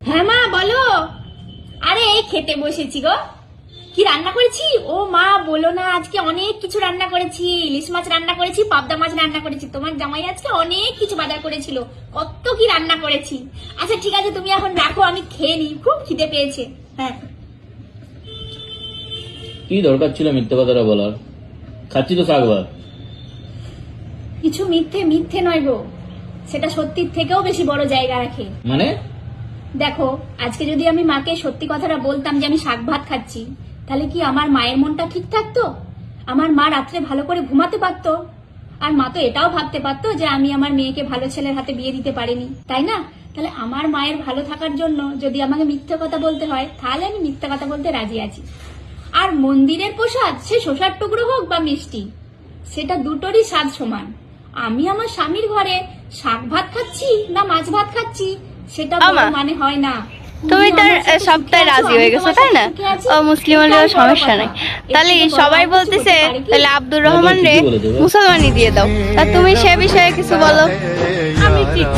হ্যাঁ মা বলো। আরে এই খেতে বসেছি গো। কি রান্না করেছি? ও মা বলো না, আজকে অনেক কিছু রান্না করেছি। ইলিশ মাছ রান্না করেছি, পাবদা মাছ রান্না করেছি। তোমার জামাই আজকে অনেক কিছু বাজার করেছিল, কত কি রান্না করেছি। আচ্ছা ঠিক আছে, তুমি এখন রাখো, আমি খেয়ে নিই, খুব খিদে পেয়েছে। হ্যাঁ। কি দরকার ছিল মিথ্যে কথাটা বলার? খাচ্ছি তো শাক ভাত। কিছু মিথ্যে মিথ্যে নয় গো, সেটা সত্যির থেকেও বেশি বড় জায়গা রাখে। মানে? দেখো, আজকে যদি আমি মাকে সত্যি কথাটা বলতাম যে আমি শাক ভাত খাচ্ছি, তাহলে কি আমার মায়ের মনটা ঠিক থাকতো? আমার মা রাত্রে ভালো করে ঘুমাতে পারতো? আর মা তো এটাও ভাবতে পারতো যে আমি আমার মেয়েকে ভালো ছেলের হাতে বিয়ে দিতে পারিনি, তাই না? তাহলে আমার মায়ের ভালো থাকার জন্য যদি আমাকে মিথ্যে কথা বলতে হয়, তাহলে আমি মিথ্যে কথা বলতে রাজি আছি। আর মন্দিরের প্রসাদ, সে শসার টুকরো হোক বা মিষ্টি, সেটা দুটোরই স্বাদ সমান। আমি আমার স্বামীর ঘরে শাক ভাত খাচ্ছি না মাছ ভাত খাচ্ছি, সেটা বড় মানে হয় না। তুমি তার সপ্তাহে রাজি হয়ে গেছো, তাই না? ও মুসলিম হলেও সমস্যা নাই। তাহলে সবাই বলতেছে তাহলে আব্দুর রহমান রে মুসলমানি দিয়ে দাও। তা তুমি সে বিষয়ে কিছু বলো। আমি ঠিক